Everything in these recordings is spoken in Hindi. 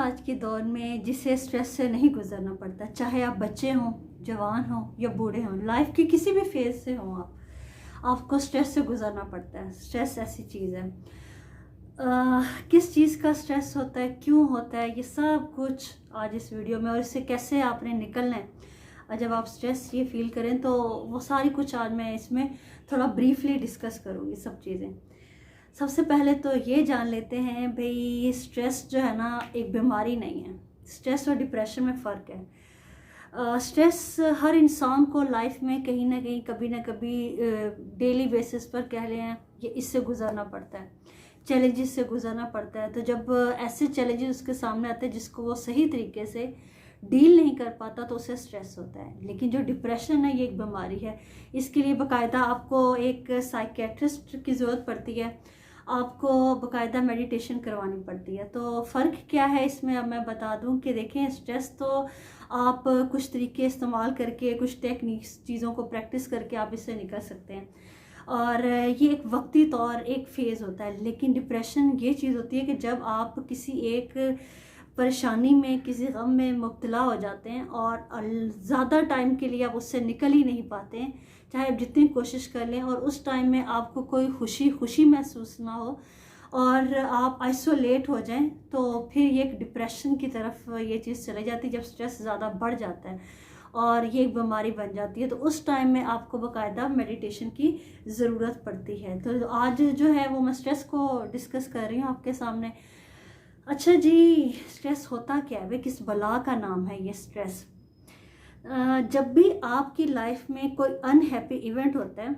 आज के दौर में जिसे स्ट्रेस से नहीं गुजरना पड़ता, चाहे आप बच्चे हों, जवान हों या बूढ़े हों, लाइफ के किसी भी फेज से हों, आपको स्ट्रेस से गुजरना पड़ता है। स्ट्रेस ऐसी चीज़ है। किस चीज़ का स्ट्रेस होता है, क्यों होता है, ये सब कुछ आज इस वीडियो में, और इससे कैसे आपने निकलना है। और जब आप स्ट्रेस ये फील करें तो वो सारी कुछ आज मैं इसमें थोड़ा ब्रीफली डिस्कस करूँगी सब चीज़ें। सबसे पहले तो ये जान लेते हैं भाई, स्ट्रेस जो है ना एक बीमारी नहीं है। स्ट्रेस और डिप्रेशन में फ़र्क है। स्ट्रेस हर इंसान को लाइफ में कहीं ना कहीं, कभी ना कभी, डेली बेसिस पर कह लें, ये इससे गुजरना पड़ता है, चैलेंजेस से गुजरना पड़ता है। तो जब ऐसे चैलेंजेस उसके सामने आते हैं जिसको वो सही तरीके से डील नहीं कर पाता तो उसे स्ट्रेस होता है। लेकिन जो डिप्रेशन है ये एक बीमारी है। इसके लिए बाकायदा आपको एक साइकेट्रिस्ट की ज़रूरत पड़ती है, आपको बाकायदा मेडिटेशन करवानी पड़ती है। तो फ़र्क क्या है इसमें अब मैं बता दूं कि देखें, स्ट्रेस तो आप कुछ तरीके इस्तेमाल करके, कुछ टेक्निक्स, चीज़ों को प्रैक्टिस करके आप इससे निकल सकते हैं, और ये एक वक्ती तौर, एक फ़ेज़ होता है। लेकिन डिप्रेशन ये चीज़ होती है कि जब आप किसी एक परेशानी में, किसी गम में मुब्तला हो जाते हैं और ज़्यादा टाइम के लिए आप उससे निकल ही नहीं पाते हैं, चाहे आप जितनी कोशिश कर लें, और उस टाइम में आपको कोई खुशी महसूस ना हो और आप आइसोलेट हो जाएं, तो फिर ये एक डिप्रेशन की तरफ ये चीज़ चली जाती है। जब स्ट्रेस ज़्यादा बढ़ जाता है और ये एक बीमारी बन जाती है, तो उस टाइम में आपको बाकायदा मेडिटेशन की ज़रूरत पड़ती है। तो आज जो है वो मैं स्ट्रेस को डिस्कस कर रही हूँ आपके सामने। अच्छा जी, स्ट्रेस होता क्या है भाई, किस बला का नाम है ये स्ट्रेस। जब भी आपकी लाइफ में कोई अनहैप्पी इवेंट होता है,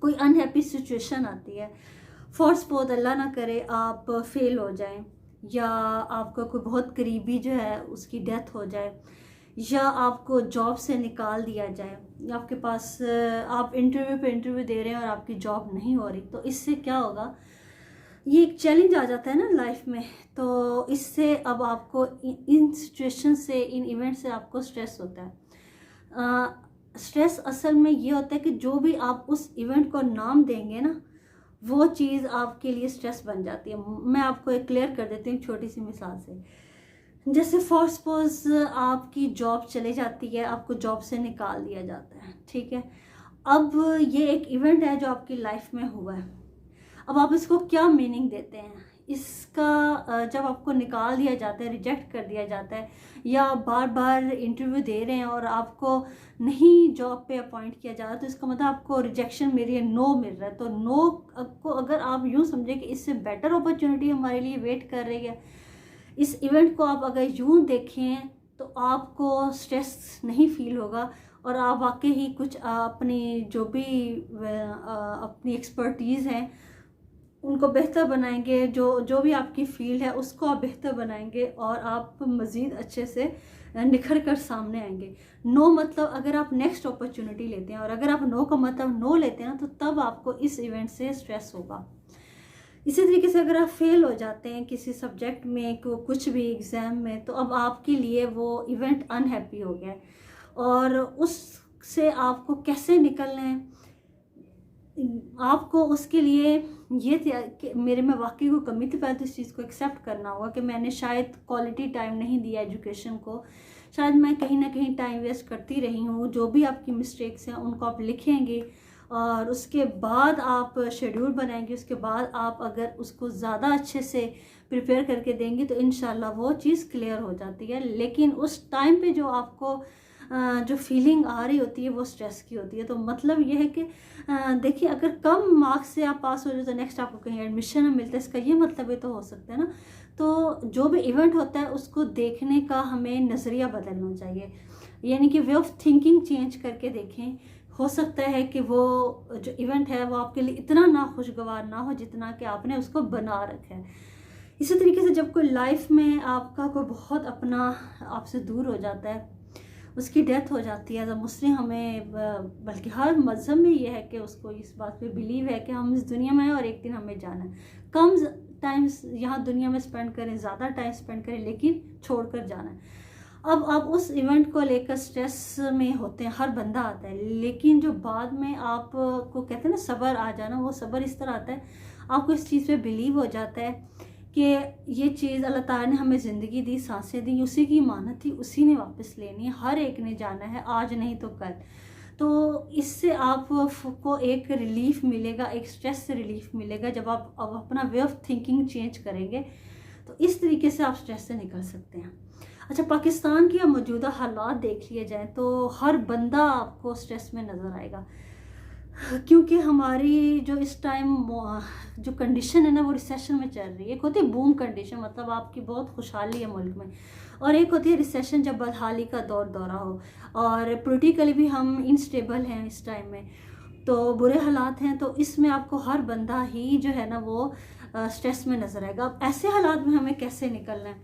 कोई अनहैप्पी सिचुएशन आती है, फॉर सपोज अल्लाह ना करे आप फेल हो जाएं, या आपका कोई बहुत करीबी जो है उसकी डेथ हो जाए, या आपको जॉब से निकाल दिया जाए, या आपके पास आप इंटरव्यू पे इंटरव्यू दे रहे हैं और आपकी जॉब नहीं हो रही, तो इससे क्या होगा, ये एक चैलेंज आ जाता है ना लाइफ में। तो इससे अब आपको इन सिचुएशन से, इन इवेंट से आपको स्ट्रेस होता है। स्ट्रेस असल में ये होता है कि जो भी आप उस इवेंट को नाम देंगे ना, वो चीज़ आपके लिए स्ट्रेस बन जाती है। मैं आपको एक क्लियर कर देती हूँ छोटी सी मिसाल से। जैसे फॉर सपोज आपकी जॉब चले जाती है, आपको जॉब से निकाल दिया जाता है, ठीक है। अब ये एक इवेंट है जो आपकी लाइफ में हुआ है। अब आप इसको क्या मीनिंग देते हैं इसका? जब आपको निकाल दिया जाता है, रिजेक्ट कर दिया जाता है, या बार बार इंटरव्यू दे रहे हैं और आपको नहीं जॉब पे अपॉइंट किया जा रहा, तो इसका मतलब आपको रिजेक्शन मिल रही है, नो मिल रहा है। तो नो को अगर आप यूँ समझें कि इससे बेटर अपॉर्चुनिटी हमारे लिए वेट कर रही है, इस इवेंट को आप अगर यूँ देखें तो आपको स्ट्रेस नहीं फील होगा, और आप वाकई ही कुछ अपनी जो भी अपनी एक्सपर्टीज़ हैं उनको बेहतर बनाएंगे, जो भी आपकी फील्ड है उसको आप बेहतर बनाएंगे, और आप मज़ीद अच्छे से निखर कर सामने आएंगे। नो मतलब अगर आप नेक्स्ट अपॉर्चुनिटी लेते हैं, और अगर आप नो का मतलब नो लेते हैं ना, तो तब आपको इस इवेंट से स्ट्रेस होगा। इसी तरीके से अगर आप फेल हो जाते हैं किसी सब्जेक्ट में, कुछ भी एग्ज़ाम में, तो अब आपके लिए वो इवेंट अनहैप्पी हो गया, और उससे आपको कैसे निकलना है, आपको उसके लिए ये कि मेरे में वाकई को कमी थी, पहले तो इस चीज़ को एक्सेप्ट करना होगा कि मैंने शायद क्वालिटी टाइम नहीं दिया एजुकेशन को, शायद मैं कहीं ना कहीं टाइम वेस्ट करती रही हूँ। जो भी आपकी मिस्टेक्स हैं उनको आप लिखेंगे, और उसके बाद आप शेड्यूल बनाएंगे, उसके बाद आप अगर उसको ज़्यादा अच्छे से प्रिपेयर करके देंगे तो इंशाल्लाह वो चीज़ क्लियर हो जाती है। लेकिन उस टाइम पे जो आपको जो फीलिंग आ रही होती है वो स्ट्रेस की होती है। तो मतलब ये है कि देखिए, अगर कम मार्क्स से आप पास हो जाए तो नेक्स्ट आपको कहीं एडमिशन मिलता है, इसका ये मतलब ये तो हो सकता है ना। तो जो भी इवेंट होता है उसको देखने का हमें नज़रिया बदलना चाहिए, यानी कि वे ऑफ थिंकिंग चेंज करके देखें। हो सकता है कि वो जो इवेंट है वो आपके लिए इतना ना खुशगवार ना हो जितना कि आपने उसको बना रखा है। इसी तरीके से जब कोई लाइफ में आपका कोई बहुत अपना आपसे दूर हो जाता है, उसकी डेथ हो जाती है, तो मुस्लिम हमें, बल्कि हर मज़हब में ये है कि उसको इस बात पे बिलीव है कि हम इस दुनिया में हैं और एक दिन हमें जाना है। कम टाइम यहाँ दुनिया में स्पेंड करें, ज़्यादा टाइम स्पेंड करें, लेकिन छोड़कर जाना है। अब आप उस इवेंट को लेकर स्ट्रेस में होते हैं, हर बंदा आता है, लेकिन जो बाद में आपको कहते हैं ना सब्र आ जाना, वो सब्र इस तरह आता है, आपको इस चीज़ पे बिलीव हो जाता है कि ये चीज़ अल्लाह ताला ने हमें ज़िंदगी दी, सांसें दी, उसी की अमानत थी, उसी ने वापस लेनी है, हर एक ने जाना है, आज नहीं तो कल। तो इससे आपको एक रिलीफ मिलेगा, एक स्ट्रेस से रिलीफ मिलेगा जब आप अब अपना वे ऑफ थिंकिंग चेंज करेंगे, तो इस तरीके से आप स्ट्रेस से निकल सकते हैं। अच्छा, पाकिस्तान की मौजूदा हालात देख लिए जाएँ तो हर बंदा आपको स्ट्रेस में नज़र आएगा, क्योंकि हमारी जो इस टाइम जो कंडीशन है ना वो रिसेशन में चल रही है। एक होती है बूम कंडीशन, मतलब आपकी बहुत खुशहाली है मुल्क में, और एक होती है रिसेशन जब बदहाली का दौरा हो, और पॉलिटिकली भी हम इनस्टेबल हैं इस टाइम में, तो बुरे हालात हैं। तो इसमें आपको हर बंदा ही जो है ना वो स्ट्रेस में नज़र आएगा। अब ऐसे हालात में हमें कैसे निकलना है,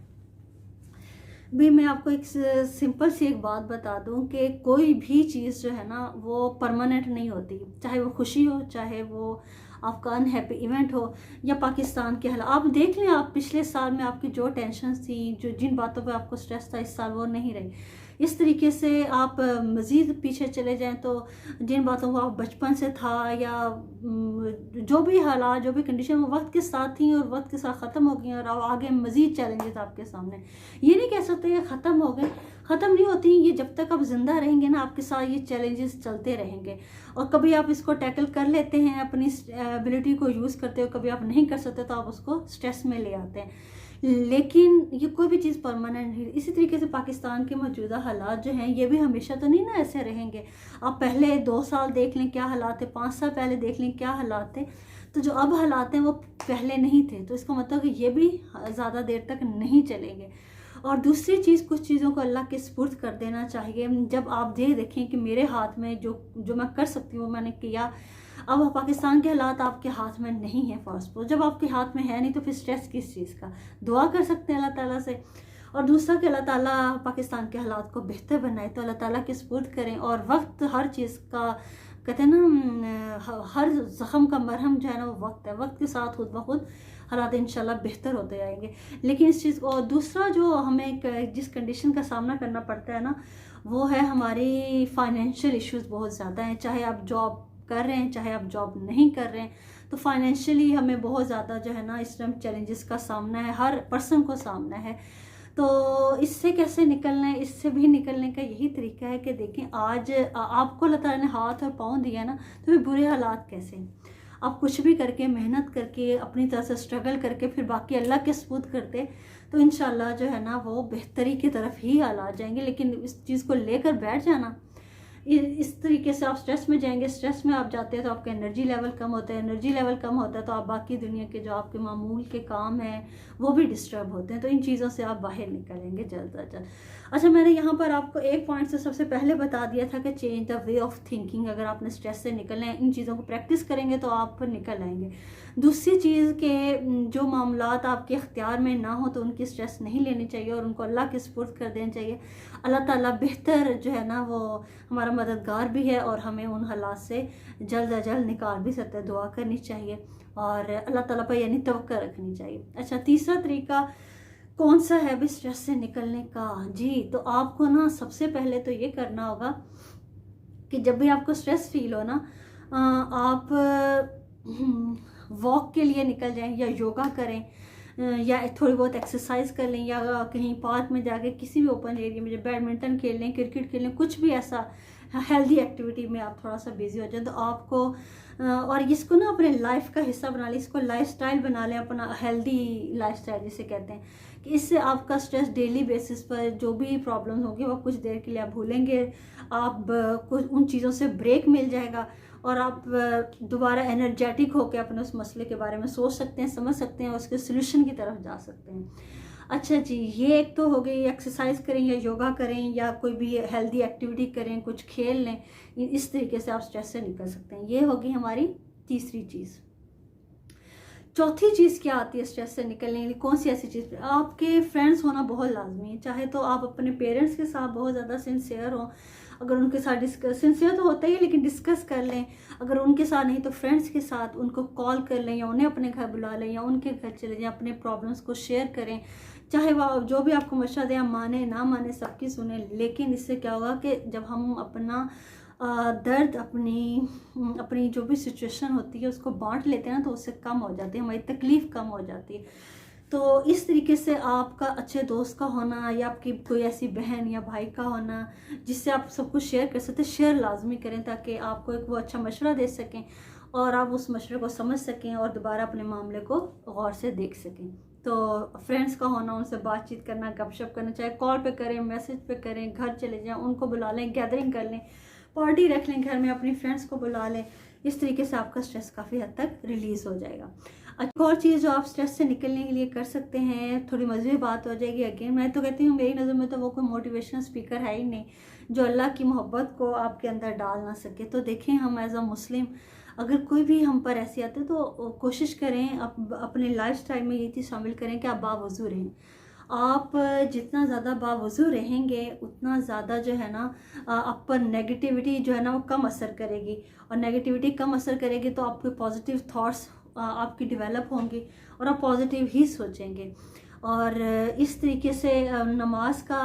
भी मैं आपको एक सिंपल सी एक बात बता दूं कि कोई भी चीज़ जो है ना वो परमानेंट नहीं होती, चाहे वो खुशी हो, चाहे वो आपका अनहैप्पी इवेंट हो, या पाकिस्तान के हालात। आप देख लें, आप पिछले साल में आपकी जो टेंशन थी, जो जिन बातों पे आपको स्ट्रेस था, इस साल वो नहीं रही। इस तरीके से आप मज़ीद पीछे चले जाएं तो जिन बातों को आप बचपन से था, या जो भी हालात, जो भी कंडीशन वो वक्त के साथ थी और वक्त के साथ ख़त्म हो गई, और अब आगे मज़ीद चैलेंजेस आपके सामने। ये नहीं कह सकते कि ख़त्म हो गए, ख़त्म नहीं होती ये। जब तक आप ज़िंदा रहेंगे ना, आपके साथ ये चैलेंजेस चलते रहेंगे, और कभी आप इसको टैकल कर लेते हैं, अपनी एबिलिटी को यूज़ करते हो, कभी आप नहीं कर सकते तो आप उसको स्ट्रेस में ले आते हैं। लेकिन ये कोई भी चीज़ परमानेंट नहीं। इसी तरीके से पाकिस्तान के मौजूदा हालात जो हैं ये भी हमेशा तो नहीं ना ऐसे रहेंगे। आप पहले 2 साल देख लें क्या हालात थे, 5 साल पहले देख लें क्या हालात थे, तो जो अब हालात हैं वो पहले नहीं थे, तो इसका मतलब कि ये भी ज़्यादा देर तक नहीं चलेंगे। और दूसरी चीज़, कुछ चीज़ों को अल्लाह के सुपुर्द कर देना चाहिए। जब आप देखें कि मेरे हाथ में जो मैं कर सकती हूँ मैंने किया, अब पाकिस्तान के हालात आपके हाथ में नहीं है फर्स्ट ऑफ। जब आपके हाथ में है नहीं तो फिर स्ट्रेस किस चीज़ का। दुआ कर सकते हैं अल्लाह ताला से, और दूसरा कि अल्लाह ताला पाकिस्तान के हालात को बेहतर बनाए, तो अल्लाह ताला के सुपुर्द करें। और वक्त हर चीज़ का, कहते हैं ना, हर ज़ख्म का मरहम जो है ना वो वक्त है, वक्त के साथ खुद ब खुद हालात इंशाल्लाह बेहतर होते जाएंगे। लेकिन इस चीज़ को, और दूसरा जो हमें जिस कंडीशन का सामना करना पड़ता है ना, वो है हमारी फाइनेंशियल इश्यूज़ बहुत ज़्यादा हैं। चाहे आप जॉब कर रहे हैं, चाहे आप जॉब नहीं कर रहे हैं, तो फाइनेंशियली हमें बहुत ज़्यादा जो है ना इस टाइम चैलेंजेस का सामना है, हर पर्सन को सामना है। तो इससे कैसे निकलना है, इससे भी निकलने का यही तरीका है कि देखें, आज आपको अल्लाह ताला ने हाथ और पाँव दिया ना, तो फिर बुरे हालात कैसे, आप कुछ भी करके, मेहनत करके, अपनी तरह से स्ट्रगल करके फिर बाकी अल्लाह के सुपुर्द करते, तो इंशाल्लाह जो है ना वो बेहतरी की तरफ ही हालात जाएंगे। लेकिन इस चीज़ को लेकर बैठ जाना, इस तरीके से आप स्ट्रेस में जाएंगे, स्ट्रेस में आप जाते हैं तो आपका एनर्जी लेवल कम होता है, एनर्जी लेवल कम होता है तो आप बाकी दुनिया के जो आपके मामूल के काम हैं वो भी डिस्टर्ब होते हैं। तो इन चीज़ों से आप बाहर निकलेंगे जल्द अज जल्द। अच्छा, मैंने यहाँ पर आपको एक पॉइंट से सबसे पहले बता दिया था कि change the way of thinking. अगर आपने स्ट्रेस से निकलना है, इन चीज़ों को प्रैक्टिस करेंगे तो आप निकल आएंगे। दूसरी चीज़ के जो मामलात आपके इख्तियार में ना हो तो उनकी स्ट्रेस नहीं लेनी चाहिए और उनको अल्लाह के सुपुर्द कर देना चाहिए। अल्लाह ताला बेहतर जो है ना वो हमारा मददगार भी है और हमें उन हालात से जल्द अज जल्द निकाल भी सकता है। दुआ करनी चाहिए और अल्लाह ताला पर यानी तवक्कुल रखनी चाहिए। अच्छा, तीसरा तरीका कौन सा है भी स्ट्रेस से निकलने का? जी, तो आपको ना सबसे पहले तो ये करना होगा कि जब भी आपको स्ट्रेस फील हो ना, आप वॉक के लिए निकल जाएं या योगा करें या थोड़ी बहुत एक्सरसाइज कर लें या कहीं पार्क में जाके किसी भी ओपन एरिया में बैडमिंटन खेल लें, क्रिकेट खेल लें, कुछ भी ऐसा हेल्दी एक्टिविटी में आप थोड़ा सा बिजी हो जाए तो आपको और इसको ना अपने लाइफ का हिस्सा बना लें, इसको लाइफस्टाइल बना लें, अपना हेल्दी लाइफस्टाइल जिसे कहते हैं, कि इससे आपका स्ट्रेस डेली बेसिस पर जो भी प्रॉब्लम होगी वो कुछ देर के लिए आप भूलेंगे, आप कुछ उन चीज़ों से ब्रेक मिल जाएगा और आप दोबारा एनर्जेटिक होकर अपने उस मसले के बारे में सोच सकते हैं, समझ सकते हैं और उसके सोल्यूशन की तरफ जा सकते हैं। अच्छा जी, ये एक तो हो गई, एक्सरसाइज करें या योगा करें या कोई भी हेल्दी एक्टिविटी करें, कुछ खेल लें, इस तरीके से आप स्ट्रेस से निकल सकते हैं। ये होगी हमारी तीसरी चीज़। चौथी चीज़ क्या आती है स्ट्रेस से निकलने के लिए? कौन सी ऐसी चीज़? आपके फ्रेंड्स होना बहुत लाजमी है। चाहे तो आप अपने पेरेंट्स के साथ बहुत ज़्यादा सिंसियर हो, अगर उनके साथ डिस्कस, सिंसियर तो होता ही है लेकिन डिस्कस कर लें। अगर उनके साथ नहीं तो फ्रेंड्स के साथ उनको कॉल कर लें या उन्हें अपने घर बुला लें या उनके घर चले जाएं, अपने प्रॉब्लम्स को शेयर करें। चाहे वह जो भी आपको मशवरा दें, माने ना माने, सबकी सुने, लेकिन इससे क्या होगा कि जब हम अपना दर्द, अपनी जो भी सिचुएशन होती है उसको बांट लेते हैं ना, तो उससे कम हो जाती है, हमारी तकलीफ़ कम हो जाती है। तो इस तरीके से आपका अच्छे दोस्त का होना या आपकी कोई ऐसी बहन या भाई का होना जिससे आप सब कुछ शेयर कर सकते हैं, शेयर लाजमी करें ताकि आपको एक वो अच्छा मशवरा दे सकें और आप उस मशवरे को समझ सकें और दोबारा अपने मामले को गौर से देख सकें। तो फ्रेंड्स का होना, उनसे बातचीत करना, गपशप करना, चाहे कॉल पे करें, मैसेज पे करें, घर चले जाएं, उनको बुला लें, गैदरिंग कर लें, पार्टी रख लें घर में, अपनी फ्रेंड्स को बुला लें। इस तरीके से आपका स्ट्रेस काफ़ी हद तक रिलीज़ हो जाएगा। एक और चीज़ जो आप स्ट्रेस से निकलने के लिए कर सकते हैं, थोड़ी मज़े बात हो जाएगी अगेन, मैं तो कहती हूँ मेरी नज़र में तो वो कोई मोटिवेशनल स्पीकर है ही नहीं जो अल्लाह की मोहब्बत को आपके अंदर डाल ना सके। तो देखें, हम एज अ मुस्लिम अगर कोई भी हम पर ऐसी आते तो कोशिश करें अपने लाइफस्टाइल में ये चीज़ शामिल करें कि आप बावज़ू रहें। आप जितना ज़्यादा बावज़ू रहेंगे उतना ज़्यादा जो है ना आप पर नेगेटिविटी जो है ना वो कम असर करेगी, और नेगेटिविटी कम असर करेगी तो आपके पॉजिटिव थॉट्स आपकी डेवलप होंगी और आप पॉजिटिव ही सोचेंगे। और इस तरीके से नमाज का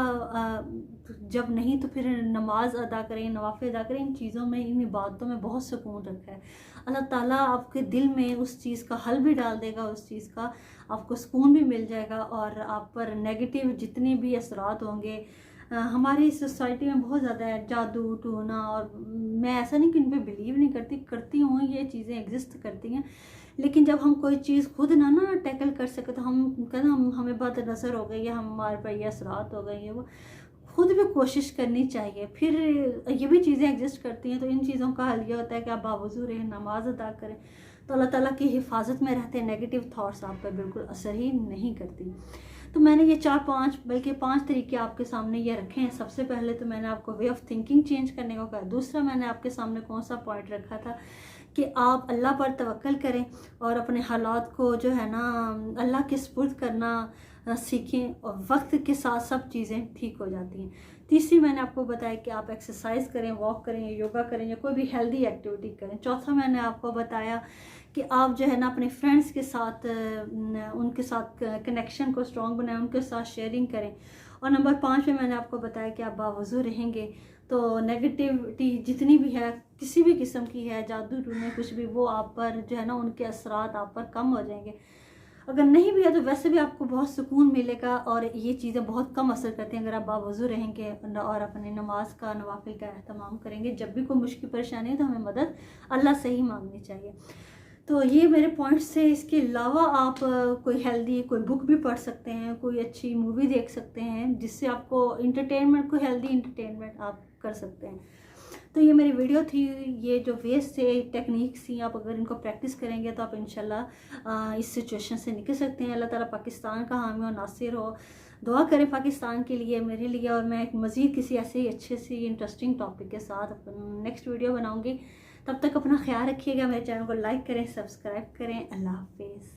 जब नहीं तो फिर नमाज अदा करें, नवाफिल अदा करें। इन चीज़ों में, इन इबादतों में बहुत सुकून रखा है। अल्लाह ताला आपके दिल में उस चीज़ का हल भी डाल देगा, उस चीज़ का आपको सुकून भी मिल जाएगा और आप पर नेगेटिव जितने भी असरात होंगे, हमारी सोसाइटी में बहुत ज़्यादा है जादू टूना, और मैं ऐसा नहीं कि इन पर बिलीव नहीं करती हूँ, ये चीज़ें एग्जिस्ट करती हैं। लेकिन जब हम कोई चीज़ खुद ना टैकल कर सके तो हम कहना हमें बद नज़र हो गई है, हमारे पर ये असरात हो गई है, वो खुद भी कोशिश करनी चाहिए। फिर ये भी चीज़ें एग्जिस्ट करती हैं, तो इन चीज़ों का हल ये होता है कि आप बावज़ू रहें, नमाज अदा करें, तो अल्लाह ताला की हिफाजत में रहते हैं। नेगेटिव थॉट्स आप पर बिल्कुल असर ही नहीं करती। तो मैंने ये 4-5 बल्कि 5 तरीके आपके सामने ये रखे हैं। सबसे पहले तो मैंने आपको वे ऑफ थिंकिंग चेंज करने को कहा। दूसरा मैंने आपके सामने कौन सा पॉइंट रखा था कि आप अल्लाह पर तवक्कल करें और अपने हालात को जो है ना अल्लाह के सुपुर्द करना सीखें, और वक्त के साथ सब चीज़ें ठीक हो जाती हैं। तीसरी मैंने आपको बताया कि आप एक्सरसाइज करें, वॉक करें, योगा करें या कोई भी हेल्दी एक्टिविटी करें। चौथा मैंने आपको बताया कि आप जो है ना अपने फ्रेंड्स के साथ उनके साथ कनेक्शन को स्ट्रॉन्ग बनाएं, उनके साथ शेयरिंग करें। और नंबर 5 में मैंने आपको बताया कि आप बावज़ू रहेंगे तो नेगेटिविटी जितनी भी है, किसी भी किस्म की है, जादू टूने कुछ भी, वो आप पर जो है ना उनके असरात आप पर कम हो जाएंगे। अगर नहीं भी है तो वैसे भी आपको बहुत सुकून मिलेगा, और ये चीज़ें बहुत कम असर करती हैं अगर आप बावज़ू रहेंगे और अपने नमाज का, नवाफिल का एहतमाम करेंगे। जब भी कोई मुश्किल परेशानी है तो हमें मदद अल्लाह से ही मांगनी चाहिए। तो ये मेरे पॉइंट्स थे। इसके अलावा आप कोई हेल्दी कोई बुक भी पढ़ सकते हैं, कोई अच्छी मूवी देख सकते हैं जिससे आपको इंटरटेनमेंट, को हेल्दी इंटरटेनमेंट आप कर सकते हैं। तो ये मेरी वीडियो थी। ये जो वेज थे, टेक्निक्स थी, आप अगर इनको प्रैक्टिस करेंगे तो आप इंशाल्लाह इस सिचुएशन से निकल सकते हैं। अल्लाह ताला पाकिस्तान का हामी और नासिर हो। दुआ करें पाकिस्तान के लिए, मेरे लिए, और मैं मज़ीद किसी ऐसे ही अच्छे सी इंटरेस्टिंग टॉपिक के साथ नेक्स्ट वीडियो बनाऊँगी। तब तक अपना ख्याल रखिएगा। मेरे चैनल को लाइक करें, सब्सक्राइब करें। अल्लाह हाफिज़।